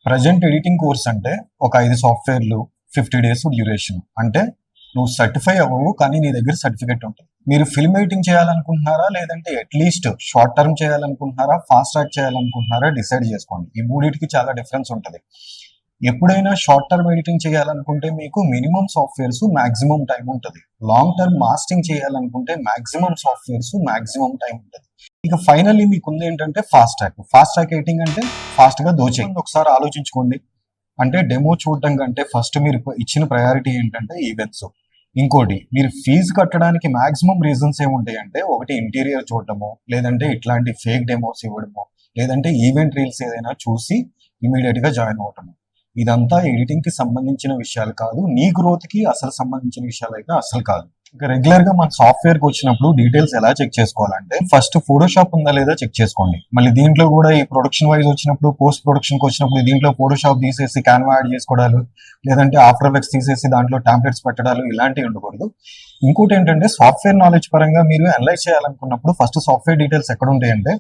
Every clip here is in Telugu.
ప్రజెంట్ ఎడిటింగ్ కోర్స్ అంటే ఒక 5 సాఫ్ట్వేర్లు 50 డేస్ డ్యూరేషన్. అంటే నువ్వు సర్టిఫై అవ్వవు, కానీ నీ దగ్గర సర్టిఫికేట్ ఉంటుంది. మీరు ఫిల్మ్ ఎడిటింగ్ చేయాలనుకుంటున్నారా, లేదంటే అట్లీస్ట్ షార్ట్ టర్మ్ చేయాలనుకుంటున్నారా, ఫాస్ట్ ట్రాక్ చేయాలనుకుంటున్నారా, డిసైడ్ చేసుకోండి. ఈ మూడింటికి చాలా డిఫరెన్స్ ఉంటుంది. ఎప్పుడైనా షార్ట్ టర్మ్ ఎడిటింగ్ చేయాలనుకుంటే మీకు మినిమం సాఫ్ట్వేర్స్ మాక్సిమం టైం ఉంటుంది. లాంగ్ టర్మ్ మాస్టరింగ్ చేయాలనుకుంటే మాక్సిమం సాఫ్ట్వేర్స్ మాక్సిమం టైం ఉంటుంది. ఇక ఫైనల్లీ మీకుంది ఏంటంటే fast track. Fast track editing అంటే ఫాస్ట్ గా దోచేయండి. ఒకసారి ఆలోచించుకోండి. అంటే డెమో చూడడం కంటే ఫస్ట్ మీరు ఇచ్చిన ప్రయారిటీ ఏంటంటే ఈవెంట్స్. ఇంకోటి, మీరు ఫీజు కట్టడానికి మాక్సిమం రీజన్స్ ఏముంటాయంటే, ఒకటి ఇంటీరియర్ చూడటము, లేదంటే ఇట్లాంటి ఫేక్ డెమోస్ ఇవ్వడము, లేదంటే ఈవెంట్ రీల్స్ ఏదైనా చూసి ఇమీడియట్ గా జాయిన్ అవటము. ఇదంతా ఎడిటింగ్ కి సంబంధించిన విషయాలు కాదు, నీ గ్రోత్ కి అసలు సంబంధించిన విషయాలు అయితే అసలు కాదు. ఇక రెగ్యులర్ గా మన సాఫ్ట్వేర్ కి వచ్చినప్పుడు డీటెయిల్స్ ఎలా చెక్ చేసుకోవాలంటే, ఫస్ట్ ఫోటోషాప్ ఉందా లేదా చెక్ చేసుకోండి. మళ్ళీ దీంట్లో కూడా ఈ ప్రొడక్షన్ వైజ్ వచ్చినప్పుడు, పోస్ట్ ప్రొడక్షన్ కి వచ్చినప్పుడు దీంట్లో ఫోటోషాప్ తీసేసి క్యాన్వా యాడ్ చేసుకోవడాలు, లేదంటే ఆఫ్టర్ ఎఫెక్ట్స్ తీసేసి దాంట్లో టాంప్లెట్స్ పెట్టడాలు ఇలాంటివి ఉండకూడదు. ఇంకోటి ఏంటంటే, సాఫ్ట్వేర్ నాలెడ్జ్ పరంగా మీరు అనలైజ్ చేయాలనుకున్నప్పుడు ఫస్ట్ సాఫ్ట్వేర్ డీటెయిల్స్ ఎక్కడ ఉంటాయంటే,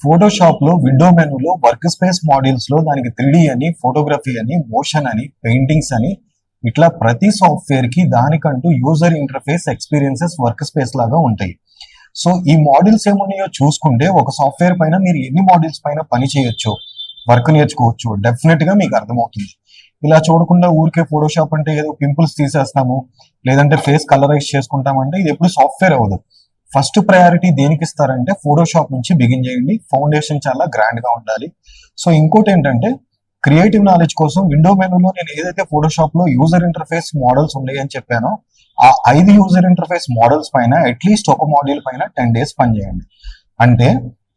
ఫోటోషాప్ లో విండో మెనూలో వర్క్ స్పేస్ మోడల్స్ లో దానికి 3D అని, ఫోటోగ్రఫీ అని, మోషన్ అని, పెయింటింగ్స్ అని, ఇట్లా ప్రతి సాఫ్ట్వేర్ కి దానికంటూ user interface experiences work space లాగా ఉంటాయి. సో ఈ మోడల్స్ ఏమున్నాయో చూసుకుంటే ఒక సాఫ్ట్వేర్ పైన మీరు ఎన్ని మోడల్స్ పైన పని చేయొచ్చు, వర్క్ నేర్చుకోవచ్చు, డెఫినెట్ గా మీకు అర్థమవుతుంది. ఇలా చూడకుండా ఊరికే ఫోటోషాప్ అంటే ఏదో పింపుల్స్ తీసేస్తాము, లేదంటే ఫేస్ కలరైజ్ చేసుకుంటామంటే ఇది ఎప్పుడు సాఫ్ట్వేర్ అవ్వదు. ఫస్ట్ ప్రయారిటీ దేనికి ఇస్తారంటే ఫోటోషాప్ నుంచి బిగిన్ చేయండి. ఫౌండేషన్ చాలా గ్రాండ్ గా ఉండాలి. సో ఇంకోటి ఏంటంటే, క్రియేటివ్ నాలెడ్జ్ కోసం విండో మెనూలో నేను ఏదైతే ఫోటోషాప్ లో యూజర్ ఇంటర్ఫేస్ మోడల్స్ ఉన్నాయి అని చెప్పానో, ఆ 5 యూజర్ ఇంటర్ఫేస్ మోడల్స్ పైన అట్లీస్ట్ ఒక మాడ్యూల్ పైన 10 డేస్ పనిచేయండి. అంటే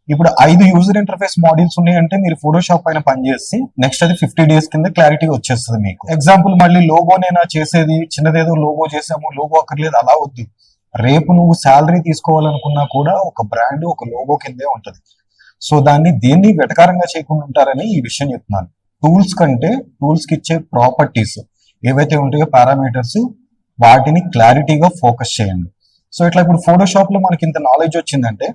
ఇప్పుడు 5 యూజర్ ఇంటర్ఫేస్ మోడల్స్ ఉన్నాయంటే మీరు ఫోటోషాప్ పైన పనిచేసి నెక్స్ట్ అది 50 డేస్ కింద క్లారిటీ వచ్చేస్తుంది మీకు. ఎగ్జాంపుల్, మళ్ళీ లోగోనేనా చేసేది, చిన్నదేదో లోగో చేసాము, లోగో అక్కర్లేదు, అలా వద్దు. రేపు నువ్వు శాలరీ తీసుకోవాలనుకున్నా కూడా ఒక బ్రాండ్, ఒక లోగో కిందే ఉంటది. సో దేన్ని వెటకారంగా చేయకుండా ఉంటారని ఈ విషయం చెప్తున్నాను. టూల్స్ కంటే టూల్స్ కి ఇచ్చే ప్రాపర్టీస్ ఏవైతే ఉంటాయో, పారామీటర్స్, వాటిని క్లారిటీగా ఫోకస్ చేయండి. సో ఇట్లా ఇప్పుడు ఫోటోషాప్ లో మనకి ఇంత నాలెడ్జ్ వచ్చిందంటే,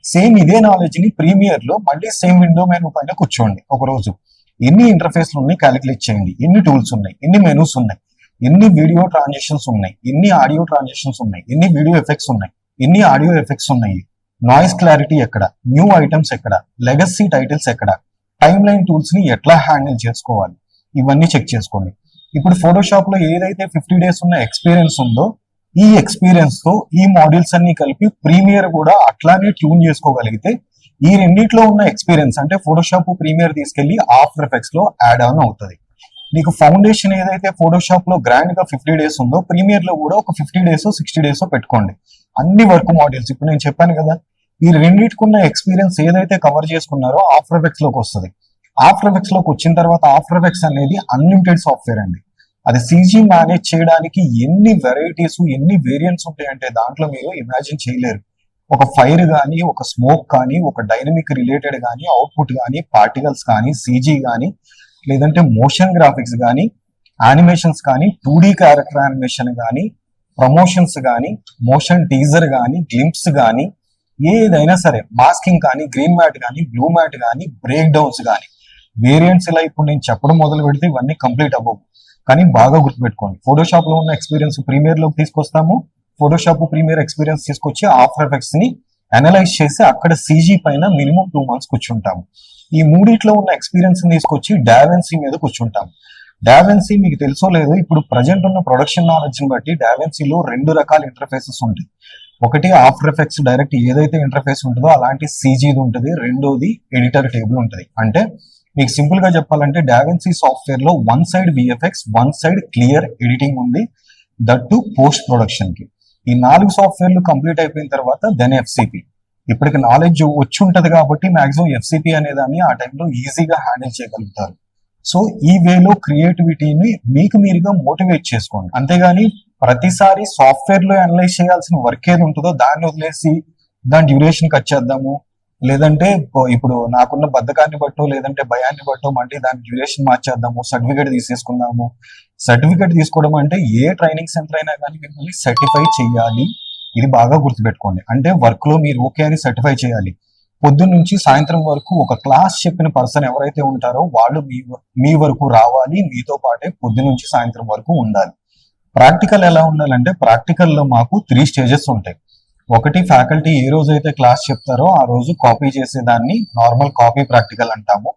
సేమ్ ఇదే నాలెడ్జ్ ని ప్రీమియర్ లో మళ్ళీ సేమ్ విండో మెనూ పైన కూర్చోండి. ఒక రోజు ఎన్ని ఇంటర్ఫేస్లు ఉన్నాయి క్యాలిక్యులేట్ చేయండి, ఎన్ని టూల్స్ ఉన్నాయి, ఎన్ని మెనూస్ ఉన్నాయి, ఎన్ని వీడియో ట్రాన్సాక్షన్స్ ఉన్నాయి, ఎన్ని ఆడియో ట్రాన్సాక్షన్స్ ఉన్నాయి, ఎన్ని వీడియో ఎఫెక్ట్స్ ఉన్నాయి, ఎన్ని ఆడియో ఎఫెక్ట్స్ ఉన్నాయి, నాయిస్ క్లారిటీ ఎక్కడ, న్యూ ఐటమ్స్ ఎక్కడ, లెగసీ టైటిల్స్ ఎక్కడ, టైమ్ లైన్ టూల్స్ ని ఎట్లా హ్యాండిల్ చేసుకోవాలి, ఇవన్నీ చెక్ చేసుకోండి. ఇప్పుడు ఫోటోషాప్ లో ఏదైతే 50 డేస్ ఉన్న ఎక్స్పీరియన్స్ ఉందో, ఈ ఎక్స్పీరియన్స్ తో ఈ మాడ్యూల్స్ అన్ని కలిపి ప్రీమియర్ కూడా అట్లానే ట్యూన్ చేసుకోగలిగితే, ఈ రెండిట్లో ఉన్న ఎక్స్పీరియన్స్ అంటే ఫోటోషాప్ ప్రీమియర్ తీసుకెళ్లి ఆఫ్టర్ ఎఫెక్ట్స్ లో యాడ్ ఆన్ అవుతుంది. నీకు ఫౌండేషన్ ఏదైతే ఫోటోషాప్ లో గ్రాండ్ గా 50 డేస్ ఉందో, ప్రీమియర్ లో కూడా ఒక 50 డేస్ 60 డేస్ పెట్టుకోండి. అన్ని వర్క్ మాడ్యూల్స్ ఇప్పుడు నేను చెప్పాను కదా, ఈ రెండింటికున్న ఎక్స్పీరియన్స్ ఏదైతే కవర్ చేసుకున్నారో ఆఫ్టర్ ఎఫెక్ట్స్ లోకి వస్తుంది. ఆఫ్టర్ ఎఫెక్ట్స్ లోకి వచ్చిన తర్వాత ఆఫ్టర్ ఎఫెక్ట్స్ అనేది అన్లిమిటెడ్ సాఫ్ట్వేర్ అండి. అది సీజీ మేనేజ్ చేయడానికి ఎన్ని వెరైటీస్, ఎన్ని వేరియంట్స్ ఉంటాయంటే దాంట్లో మీరు ఇమాజిన్ చేయలేరు. ఒక ఫైర్ కానీ, ఒక స్మోక్ కానీ, ఒక డైనమిక్ రిలేటెడ్ కానీ, అవుట్పుట్ కానీ, పార్టికల్స్ కానీ, సీజీ కానీ, లేదంటే మోషన్ గ్రాఫిక్స్ కానీ, యానిమేషన్స్ కానీ, 2D క్యారెక్టర్ యానిమేషన్ కానీ, ప్రమోషన్స్ కానీ, మోషన్ టీజర్ కానీ, గ్లింప్స్ కానీ, ఏదైనా సరే, మాస్కింగ్ కానీ, గ్రీన్ మ్యాట్ కానీ, బ్లూ మ్యాట్ కానీ, బ్రేక్ డౌన్స్ కానీ, వేరియంట్స్ ఇలా ఇప్పుడు నేను చెప్పడం మొదలు పెడితే ఇవన్నీ కంప్లీట్ అవ్వవు. కానీ బాగా గుర్తుపెట్టుకోండి, ఫోటోషాప్ లో ఉన్న ఎక్స్పీరియన్స్ ప్రీమియర్ లోకి తీసుకొస్తాము. ఫోటోషాప్ ప్రీమియర్ ఎక్స్పీరియన్స్ తీసుకొచ్చి ఆఫ్టర్ ఎఫెక్ట్స్ ని అనలైజ్ చేసి అక్కడ సీజీ పైన మినిమం 2 months కూర్చుంటాము. ఈ మూడిట్లో ఉన్న ఎక్స్పీరియన్స్ తీసుకొచ్చి డావెన్సీ మీద కూర్చుంటాం. డావెన్సీ మీకు తెలుసో లేదో, ఇప్పుడు ప్రజెంట్ ఉన్న ప్రొడక్షన్ నాలెడ్జ్ ని బట్టి డావెన్సీలో 2 రకాల ఇంటర్ఫేసెస్ ఉంటాయి. ఒకటి ఆఫ్టర్ ఎఫెక్ట్స్ డైరెక్ట్ ఏదైతే ఇంటర్ఫేస్ ఉంటుందో అలాంటి సీజీది ఉంటుంది, రెండోది ఎడిటర్ టేబుల్ ఉంటుంది. అంటే మీకు సింపుల్ గా చెప్పాలంటే డావెన్సీ సాఫ్ట్వేర్ లో 1 side VFX, 1 side clear editing ఉంది, దట్ టు పోస్ట్ ప్రొడక్షన్ కి. ఈ 4 సాఫ్ట్వేర్లు కంప్లీట్ అయిపోయిన తర్వాత దెన్ FCP. ఇప్పటికి నాలెడ్జ్ వచ్చి ఉంటది కాబట్టి మాక్సిమం FCP అనేదాన్ని ఆ టైంలో ఈజీగా హ్యాండిల్ చేయగలుగుతారు. సో ఈ వేలో క్రియేటివిటీని మీకు మీరుగా మోటివేట్ చేసుకోండి. అంతేగాని ప్రతిసారి సాఫ్ట్వేర్ లో అనలైజ్ చేయాల్సిన వర్క్ ఏది ఉంటుందో దాన్ని వదిలేసి దాని డ్యూరేషన్ కట్ చేద్దాము, లేదంటే ఇప్పుడు నాకున్న బద్ధకాన్ని బట్టో లేదంటే భయాన్ని బట్టో మళ్ళీ దాని డ్యూరేషన్ మార్చేద్దాము, సర్టిఫికేట్ తీసేసుకుందాము. సర్టిఫికేట్ తీసుకోవడం అంటే ఏ ట్రైనింగ్ సెంటర్ అయినా కానీ మిమ్మల్ని సర్టిఫై చేయాలి. ఇది బాగా గుర్తుపెట్టుకోండి. అంటే వర్క్ లో మీరు ఓకే అని సర్టిఫై చేయాలి. పొద్దున్న నుంచి సాయంత్రం వరకు ఒక క్లాస్ చెప్పిన పర్సన్ ఎవరైతే ఉంటారో వాళ్ళు మీ వరకు రావాలి, మీతో పాటే పొద్దున్న నుంచి సాయంత్రం వరకు ఉండాలి. ప్రాక్టికల్ ఎలా ఉండాలంటే ప్రాక్టికల్లో మాకు 3 స్టేజెస్ ఉంటాయి. ఒకటి, ఫ్యాకల్టీ ఏ రోజైతే క్లాస్ చెప్తారో ఆ రోజు కాపీ చేసేదాన్ని నార్మల్ కాపీ ప్రాక్టికల్ అంటాము.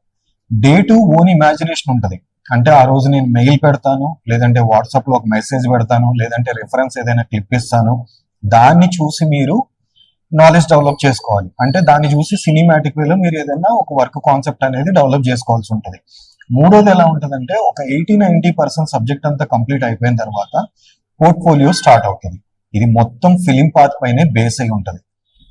డే 2 ఓన్ ఇమాజినేషన్ ఉంటుంది. అంటే ఆ రోజు నేను మెయిల్ పెడతాను, లేదంటే వాట్సాప్ లో ఒక మెసేజ్ పెడతాను, లేదంటే రిఫరెన్స్ ఏదైనా క్లిప్ ఇస్తాను. దాన్ని చూసి మీరు నాలెడ్జ్ డెవలప్ చేసుకోవాలి. అంటే దాన్ని చూసి సినిమాటిక్ వేలో మీరు ఏదైనా ఒక వర్క్ కాన్సెప్ట్ అనేది డెవలప్ చేసుకోవాల్సి ఉంటుంది. మూడోది ఎలా ఉంటుందంటే ఒక 80-90% సబ్జెక్ట్ అంతా కంప్లీట్ అయిపోయిన తర్వాత పోర్ట్ఫోలియో స్టార్ట్ అవుతుంది. ఇది మొత్తం ఫిలిం పాత్ పైనే బేస్ అయి ఉంటుంది.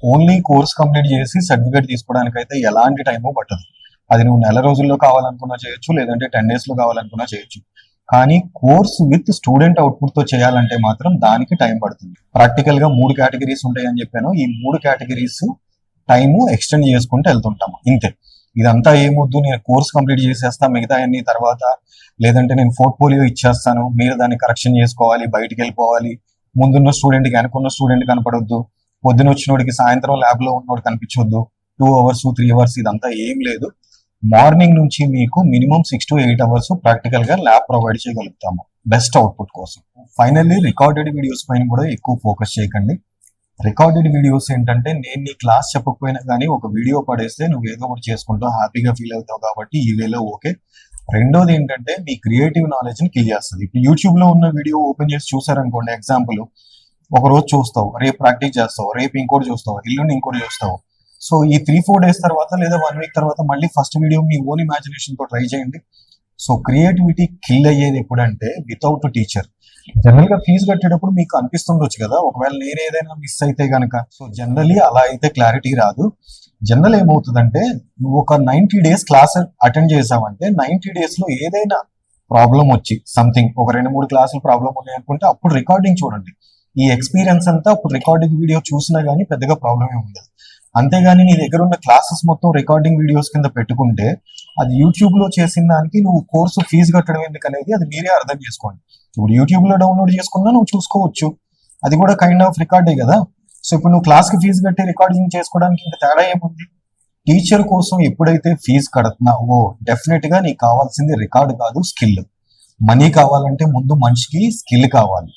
ఓన్లీ కోర్స్ కంప్లీట్ చేసి సర్టిఫికేట్ తీసుకోవడానికి అయితే ఎలాంటి టైము పట్టదు. అది నువ్వు నెల రోజుల్లో కావాలనుకున్నా చేయొచ్చు, లేదంటే 10 days లో కావాలనుకున్నా చేయొచ్చు. కానీ కోర్స్ విత్ స్టూడెంట్ అవుట్పుట్ తో చేయాలంటే మాత్రం దానికి టైం పడుతుంది. ప్రాక్టికల్ గా 3 కేటగిరీస్ ఉంటాయి అని చెప్పాను. ఈ 3 కేటగిరీస్ టైము ఎక్స్టెండ్ చేసుకుంటూ వెళ్తుంటాము. ఇంతే. ఇదంతా ఏమొద్దు, నేను కోర్స్ కంప్లీట్ చేసేస్తా మిగతా అన్ని తర్వాత, లేదంటే నేను పోర్ట్ఫోలియో ఇచ్చేస్తాను, మీరు దాన్ని కరెక్షన్ చేసుకోవాలి, బయటికి వెళ్ళిపోవాలి, ముందున్న స్టూడెంట్ కి వెనకున్న స్టూడెంట్ కనపడొద్దు, పొద్దున వచ్చినోడికి సాయంత్రం ల్యాబ్ లో ఉన్నోడు కనిపించొద్దు, 2 hours 3 hours ఇదంతా ఏం లేదు. మార్నింగ్ నుంచి మీకు మినిమం 6 to 8 hours ప్రాక్టికల్ గా ల్యాబ్ ప్రొవైడ్ చేయగలుగుతాము బెస్ట్ అవుట్పుట్ కోసం. ఫైనల్లీ రికార్డెడ్ వీడియోస్ పైన కూడా ఎక్కువ ఫోకస్ చేయకండి. రికార్డెడ్ వీడియోస్ ఏంటంటే నేను నీ క్లాస్ చెప్పకపోయినా కానీ ఒక వీడియో పడేస్తే నువ్వు ఏదో ఒకటి చేసుకుంటావు, హ్యాపీగా ఫీల్ అవుతావు కాబట్టి ఈ వేలో ఓకే. రెండోది ఏంటంటే మీ క్రియేటివ్ నాలెడ్జ్ ని కిల్ చేస్తుంది. ఇప్పుడు యూట్యూబ్ లో ఉన్న వీడియో ఓపెన్ చేసి చూసారనుకోండి, ఎగ్జాంపుల్ ఒక రోజు చూస్తావు, రేపు ప్రాక్టీస్ చేస్తావు, రేపు ఇంకోటి చూస్తావు, ఎల్లుండి ఇంకోటి చూస్తావు. సో ఈ 3-4 days తర్వాత లేదా 1 week తర్వాత మళ్ళీ ఫస్ట్ వీడియో మీ ఓన్ ఇమాజినేషన్ తో ట్రై చేయండి. సో క్రియేటివిటీ కిల్ అయ్యేది ఎప్పుడంటే వితౌట్ టీచర్. జనరల్ గా ఫీజు కట్టేటప్పుడు మీకు అనిపిస్తుండొచ్చు కదా, ఒకవేళ నేను ఏదైనా మిస్ అయితే గనక. సో జనరలీ అలా అయితే క్లారిటీ రాదు. జనరల్ ఏమవుతుందంటే నువ్వు ఒక 90 days క్లాస్ అటెండ్ చేసావంటే 90 days లో ఏదైనా ప్రాబ్లం వచ్చి సంథింగ్ ఒక 2-3 క్లాసులు ప్రాబ్లం ఉన్నాయి అనుకుంటే అప్పుడు రికార్డింగ్ చూడండి. ఈ ఎక్స్పీరియన్స్ అంతా అప్పుడు రికార్డింగ్ వీడియో చూసినా గానీ పెద్దగా ప్రాబ్లం ఏమి ఉండదు. అంతేగాని నీ దగ్గర ఉన్న క్లాసెస్ మొత్తం రికార్డింగ్ వీడియోస్ కింద పెట్టుకుంటే అది యూట్యూబ్ లో చేసిన దానికి నువ్వు కోర్సు ఫీజు కట్టడం ఎందుకు అనేది అది మీరే అర్థం చేసుకోండి. ఇప్పుడు యూట్యూబ్ లో డౌన్లోడ్ చేసుకున్నా నువ్వు చూసుకోవచ్చు, అది కూడా కైండ్ ఆఫ్ రికార్డే కదా. సో ఇప్పుడు నువ్వు క్లాస్ కి ఫీజు కట్టి రికార్డింగ్ చేసుకోవడానికి ఇంకా తేడా ఏముంది? టీచర్ కోసం ఎప్పుడైతే ఫీజు కడుతున్నావో డెఫినెట్ గా నీకు కావాల్సింది రికార్డు కాదు, స్కిల్. మనీ కావాలంటే ముందు మనిషికి స్కిల్ కావాలి.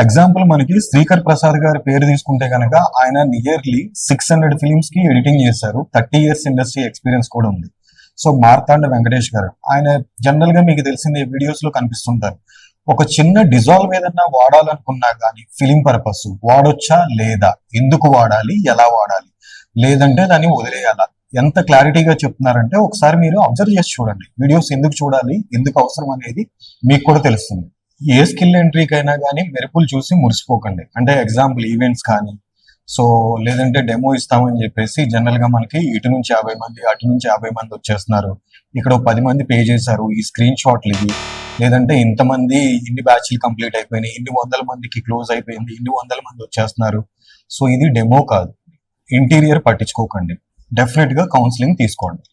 ఎగ్జాంపుల్ మనకి శ్రీకర్ ప్రసాద్ గారి పేరు తీసుకుంటే కనుక ఆయన నియర్లీ 600 ఫిలిమ్స్ కి ఎడిటింగ్ చేశారు. 30 years ఇండస్ట్రీ ఎక్స్పీరియన్స్ కూడా ఉంది. సో మార్తాండ వెంకటేష్ గారు ఆయన జనరల్ గా మీకు తెలిసిందే వీడియోస్ లో కనిపిస్తుంటారు. ఒక చిన్న డిజాల్వ్ ఏదన్నా వాడాలనుకున్నా కానీ ఫిలిం పర్పస్ వాడొచ్చా లేదా, ఎందుకు వాడాలి, ఎలా వాడాలి, లేదంటే దాన్ని వదిలేయాలా, ఎంత క్లారిటీగా చెప్తున్నారంటే ఒకసారి మీరు అబ్జర్వ్ చేసి చూడండి. వీడియోస్ ఎందుకు చూడాలి, ఎందుకు అవసరం అనేది మీకు కూడా తెలుస్తుంది. ఏ స్కిల్ ఎంట్రీకైనా కానీ మెరుపులు చూసి మురిసిపోకండి. అంటే ఎగ్జాంపుల్ ఈవెంట్స్ కానీ, సో లేదంటే డెమో ఇస్తామని చెప్పేసి జనరల్ గా మనకి ఇటు నుంచి 50 మంది అటు నుంచి 50 మంది వచ్చేస్తున్నారు, ఇక్కడ 10 మంది పే చేశారు, ఈ స్క్రీన్ షాట్లు ఇవి, లేదంటే ఇంతమంది ఇన్ని బ్యాచ్లు కంప్లీట్ అయిపోయినాయి, ఇన్ని 100 మందికి క్లోజ్ అయిపోయింది, ఇన్ని 100 మంది వచ్చేస్తున్నారు. సో ఇది డెమో కాదు. ఇంటీరియర్ పట్టించుకోకండి, డెఫినెట్ గా కౌన్సిలింగ్ తీసుకోండి.